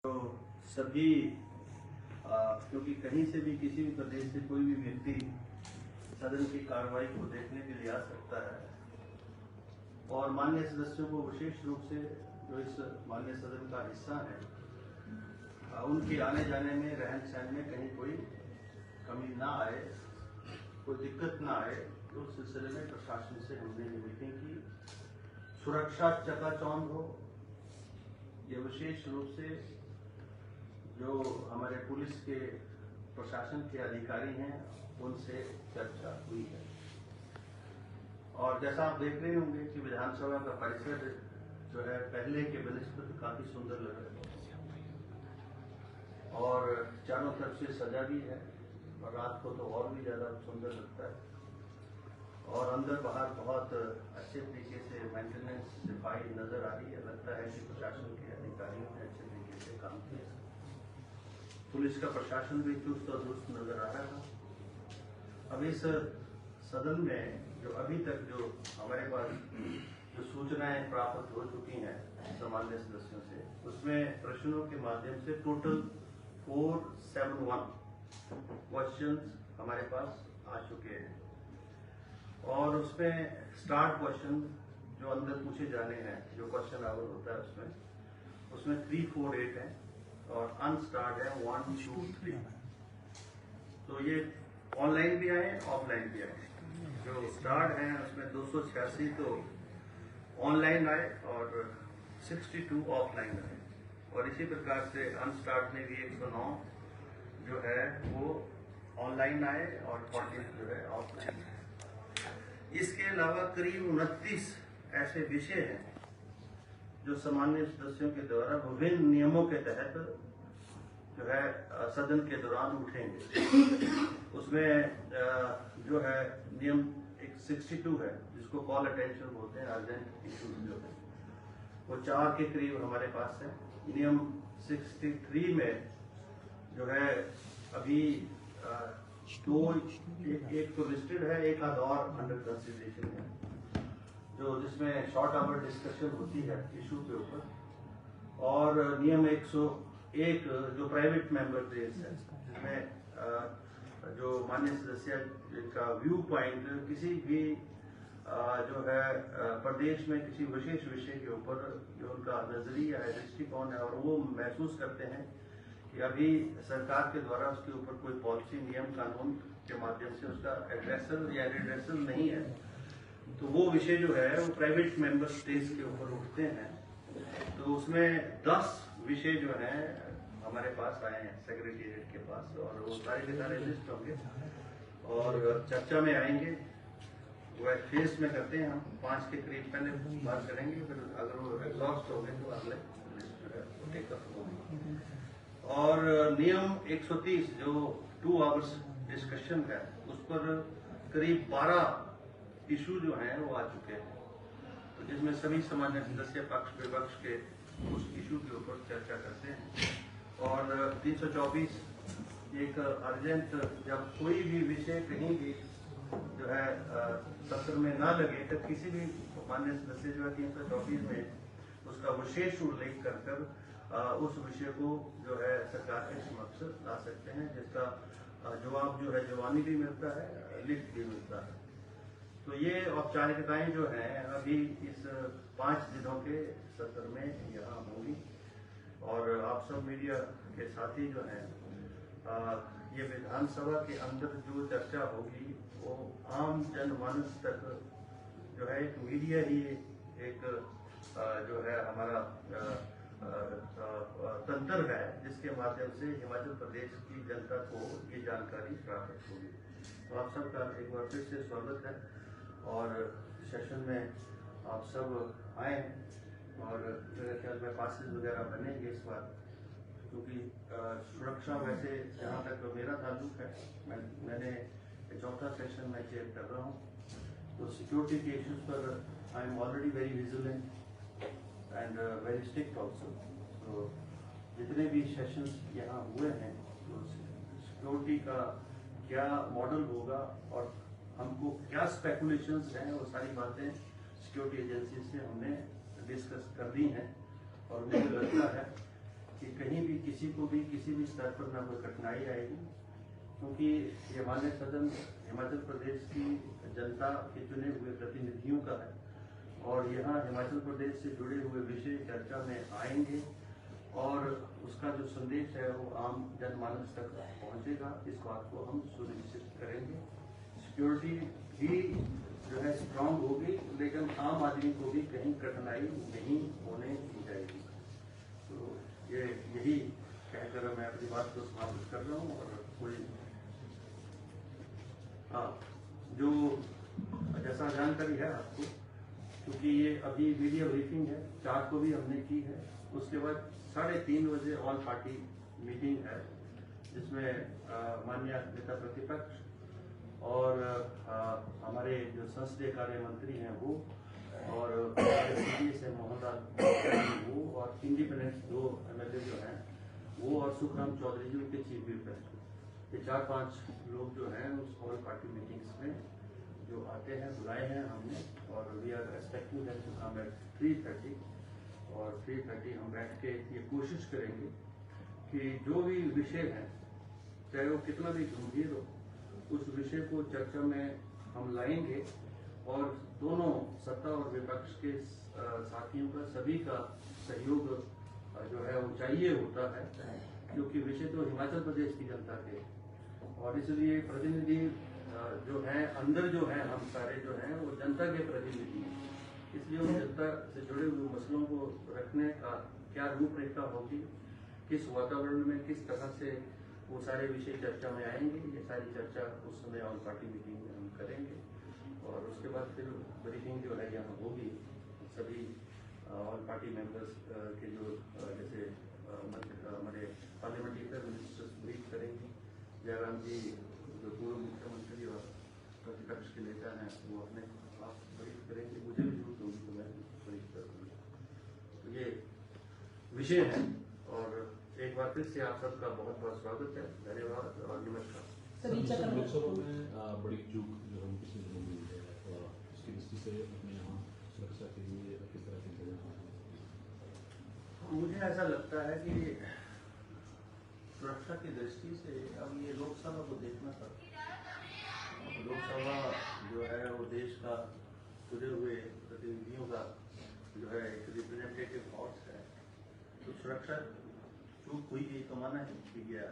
तो सभी क्योंकि कहीं से भी किसी भी प्रदेश से कोई भी व्यक्ति सदन की कार्रवाई को देखने के लिए आ सकता है और माननीय सदस्यों को विशेष रूप से जो इस माननीय सदन का हिस्सा है उनके आने जाने में रहन सहन में कहीं कोई कमी ना आए, कोई दिक्कत ना आए। तो उस सिलसिले में प्रशासन से हमने मीटिंग की, सुरक्षा चकाचौंध हो, ये विशेष रूप से जो हमारे पुलिस के प्रशासन के अधिकारी हैं उनसे चर्चा हुई है। और जैसा आप देख रहे होंगे कि विधानसभा का परिसर जो है पहले के बनिस्पत काफी सुंदर लग रहा है और चारों तरफ से सजा भी है और रात को तो और भी ज्यादा सुंदर लगता है और अंदर बाहर बहुत अच्छे तरीके से मेंटेनेंस सफाई नजर आ रही है। लगता है कि प्रशासन के अधिकारियों ने अच्छे तरीके से काम किया। पुलिस का प्रशासन भी चुस्त और दुरुस्त नजर आ रहा है। अब इस सदन में जो अभी तक जो हमारे पास जो सूचनाएं प्राप्त हो चुकी हैं सामान्य सदस्यों से, उसमें प्रश्नों के माध्यम से टोटल 471 क्वेश्चंस हमारे पास आ चुके हैं और उसमें स्टार्ट क्वेश्चन जो अंदर पूछे जाने हैं, जो क्वेश्चन आवर होता है उसमें 3, 4, 8 है और अनस्टार्ट है 1, 2, 3। तो ये ऑनलाइन भी आए ऑफलाइन भी आए। जो स्टार्ट है उसमें 286 तो ऑनलाइन आए और 62 ऑफलाइन आए और इसी प्रकार से अनस्टार्ट में भी 109 जो है वो ऑनलाइन आए और 40 जो है ऑफलाइन आए। इसके अलावा करीब 29 ऐसे विषय हैं जो सामान्य सदस्यों के द्वारा विभिन्न नियमों के तहत जो है सदन के दौरान उठेंगे। उसमें जो है नियम 62 है जिसको कॉल अटेंशन बोलते हैं, अर्जेंट इश्यूज जो है वो 4 के करीब हमारे पास है। नियम 63 में जो है अभी एक तो लिस्टेड है, एक आध और अंडर कंसिडरेशन है जो जिसमें शॉर्ट आवर डिस्कशन होती है इशू के ऊपर। और नियम 101 जो प्राइवेट मेंबर डेज है जिसमें जो माननीय सदस्य का व्यू पॉइंट किसी भी जो है प्रदेश में किसी विशेष विषय के ऊपर जो उनका नजरिया है, दृष्टिकोण है और वो महसूस करते हैं कि अभी सरकार के द्वारा उसके ऊपर कोई पॉलिसी नियम कानून के माध्यम से उसका एड्रेसल या रिड्रेसल नहीं है, तो वो विषय जो है वो प्राइवेट मेंबर स्टेज के ऊपर उठते हैं। तो उसमें 10 विषय जो हैं हमारे पास आए हैं सेक्रेटेरिएट के पास और वो सारे के सारे लिस्ट होंगे और चर्चा में आएंगे। वो फेस में करते हैं हम 5 के करीब पहले बात करेंगे, फिर अगर वो एग्जॉस्ट हो गए तो अगले लिस्ट जो है वो टेकअप होगी। और नियम 130 जो 2 आवर्स डिस्कशन है उस पर करीब 12 इशू जो हैं वो आ चुके हैं, तो जिसमें सभी सामान्य सदस्य पक्ष विपक्ष के उस इशू के ऊपर चर्चा करते हैं। और 324 एक अर्जेंट जब कोई भी विषय कहीं भी जो है सत्र में ना लगे तो किसी भी मान्य सदस्य जो है 324 में उसका विशेष उल्लेख कर उस विषय को जो है सरकार के समक्ष ला सकते हैं, जिसका जवाब जो है जवानी भी मिलता है, लिखित भी मिलता है। तो ये औपचारिकताएं जो हैं अभी इस 5 दिनों के सत्र में यहाँ होंगी और आप सब मीडिया के साथी जो हैं ये विधानसभा के अंदर जो चर्चा होगी वो आम जनमानस तक जो है एक मीडिया ही एक जो है हमारा तंत्र है जिसके माध्यम से हिमाचल प्रदेश की जनता को ये जानकारी प्राप्त होगी। तो आप सबका एक बार फिर से स्वागत है और सेशन में आप सब आए और मेरे ख्याल में पासेस वगैरह बनेंगे इस बार, क्योंकि सुरक्षा वैसे जहाँ तक मेरा ताल्लुक है मैंने 4था सेशन में चेयर कर रहा हूँ, तो सिक्योरिटी के इश्यूज पर I am already very vigilant and very strict also. तो जितने भी सेशंस यहाँ हुए हैं तो सिक्योरिटी का क्या मॉडल होगा और हमको क्या स्पेकुलेशंस हैं वो सारी बातें सिक्योरिटी एजेंसी से हमने डिस्कस कर दी हैं और मुझे लगता है कि कहीं भी किसी को भी किसी भी स्तर पर ना कोई कठिनाई आएगी, क्योंकि ये माननीय सदन हिमाचल प्रदेश की जनता के चुने हुए प्रतिनिधियों का है और यहाँ हिमाचल प्रदेश से जुड़े हुए विषय चर्चा में आएंगे और उसका जो संदेश है वो आम जनमानस तक पहुँचेगा। इस बात को हम सुनिश्चित करेंगे। सिक्योरिटी भी जो है स्ट्रांग होगी, लेकिन आम आदमी को भी कहीं कठिनाई नहीं होने दी जाएगी। तो यही कहकर मैं अपनी बात को समाप्त कर रहा हूँ। और कोई जो जैसा जानकारी है आपको, क्योंकि ये अभी मीडिया ब्रीफिंग है, 4 को भी हमने की है, उसके बाद 3:30 बजे ऑल पार्टी मीटिंग है, जिसमें माननीय नेता प्रतिपक्ष और हमारे जो संसदीय कार्य मंत्री हैं वो और से मोहनलाल वो और इंडिपेंडेंट 2 MLA जो हैं वो और सुखराम चौधरी जी के चीफ व्हिप हैं। ये 4-5 लोग जो हैं उस ऑल पार्टी मीटिंग्स में जो आते हैं, बुलाए हैं हमने, और we are expecting them to come at 3:30 और 3:30 हम बैठ के ये कोशिश करेंगे कि जो भी विषय है, चाहे वो कितना भी गंभीर हो, उस विषय को चर्चा में हम लाएंगे और दोनों सत्ता और विपक्ष के साथियों का सभी का सहयोग जो है वो चाहिए होता है, क्योंकि विषय तो हिमाचल प्रदेश की जनता के, और इसलिए प्रतिनिधि जो है अंदर जो है हम सारे जो हैं वो जनता के प्रतिनिधि हैं। इसलिए उन जनता से जुड़े हुए मसलों को रखने का क्या रूपरेखा होगी, किस वातावरण में किस तरह से वो सारे विषय चर्चा में आएंगे, ये सारी चर्चा उस समय ऑल पार्टी मीटिंग में हम करेंगे। और उसके बाद फिर ब्रीफिंग जो है यहाँ होगी, सभी ऑल पार्टी मेंबर्स के जो जैसे हमारे पार्लियामेंट्री मिनिस्टर्स ब्रीफ करेंगे, जयराम जी जो पूर्व मुख्यमंत्री और प्रतिपक्ष के नेता हैं वो अपने आप ब्रीफ करेंगे, मुझे भी जरूरत होगी तो मैं ब्रीफ करूँगा। तो ये विषय है और एक बार फिर से आप सबका बहुत बहुत स्वागत है, धन्यवाद और नमस्कार। लोकसभा में बड़ी चूक जो हम पिछले दिनों में हुई है और उसकी दृष्टि से अपने यहाँ सुरक्षा के लिए किस तरह के इंतजाम हैं? मुझे ऐसा लगता है कि सुरक्षा की दृष्टि से अब ये लोकसभा को देखना पड़ता है। लोकसभा जो है वो देश का चुने हुए प्रतिनिधियों का जो है एक रिप्रेजेंटेटिव हाउस है, तो सुरक्षा चूक हुई ये तो माना है कि गया।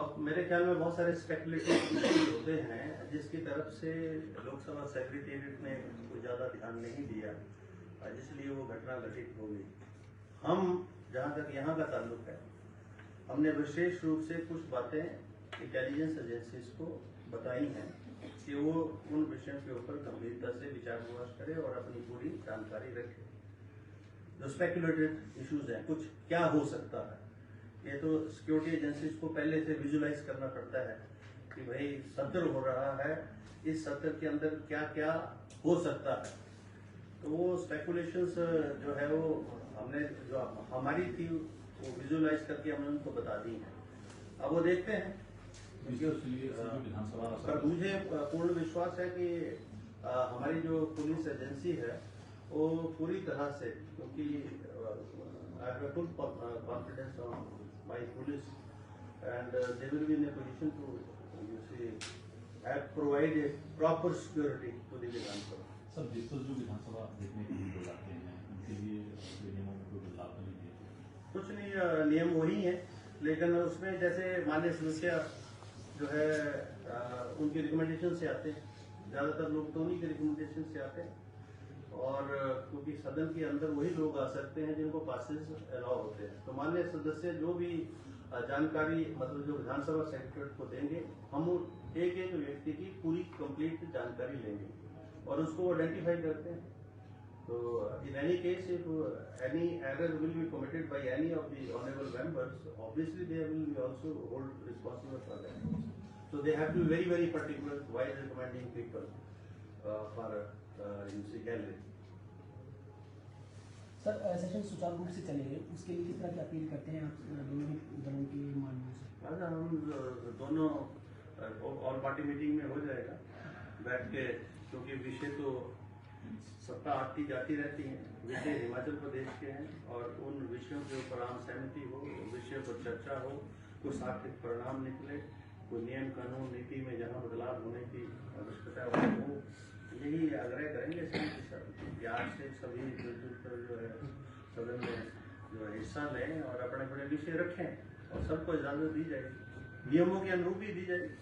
अब मेरे ख्याल में बहुत सारे स्पेकुलेटिव होते हैं जिसकी तरफ से लोकसभा सेक्रेटेरिएट ने कोई ज़्यादा ध्यान नहीं दिया, इसलिए वो घटना घटित हो गई। हम जहाँ तक यहाँ का ताल्लुक है, हमने विशेष रूप से कुछ बातें इंटेलिजेंस एजेंसीज को बताई हैं कि वो उन विषयों के ऊपर गंभीरता से विचार विमर्श करे और अपनी पूरी जानकारी रखे। जो स्पेकुलेटेड इश्यूज हैं, कुछ क्या हो सकता है, ये तो सिक्योरिटी एजेंसीज को पहले से विजुलाइज करना पड़ता है कि भाई सत्र हो रहा है, इस सत्र के अंदर क्या क्या हो सकता है। तो वो स्पेकुलेशंस जो है वो हमने जो हमारी थी वो विजुलाइज करके हमने उनको बता दी है। अब वो देखते हैं, पर मुझे पूर्ण विश्वास है कि हमारी जो पुलिस एजेंसी है वो पूरी तरह से, क्योंकि I have full confidence on my police and they will be in a position to you see provide a proper security to the Vidhansabha. Sir, जिस तरह जो विधानसभा देखने के लिए लोग आते हैं उनके लिए नियमों में कोई बदलाव नहीं है? कुछ नहीं, नियम वही है, लेकिन उसमें जैसे माननीय सदस्य जो है उनकी रिकमेंडेशन से आते हैं, ज़्यादातर लोग तो उन्हीं के रिकमेंडेशन से आते हैं, और क्योंकि सदन के अंदर वही लोग आ सकते हैं जिनको पासेस अलाउ होते हैं। तो माननीय सदस्य जो भी जानकारी मतलब जो विधानसभा सेक्रेटरी को देंगे, हम एक एक व्यक्ति की पूरी कंप्लीट जानकारी लेंगे और उसको आइडेंटिफाई करते हैं। तो in any case if any error will be committed by any of the honourable members, obviously they will be also hold responsible for that. So they have to be very particular while recommending people for gallery. Sir, session सुचारू रूप से चले, उसके लिए किस तरह की appeal करते हैं आप दोनों दलों के मानने से? हम दोनों ऑल पार्टी मीटिंग में हो जाएगा बैठ के, क्योंकि विषय तो सत्ता आती जाती रहती है। विषय हिमाचल प्रदेश के हैं और उन विषयों के ऊपर आम सहमति हो, विषयों पर चर्चा हो, कुछ आर्थिक परिणाम निकले, कोई नियम कानून नीति में जहाँ बदलाव होने की आवश्यकता हो, यही आग्रह करेंगे सभी कि आज से सभी मिलजुल कर जो है सदन में जो है हिस्सा लें और अपने अपने विषय रखें और सबको इजाजत दी जाएगी, नियमों के अनुरूप ही दी जाएगी।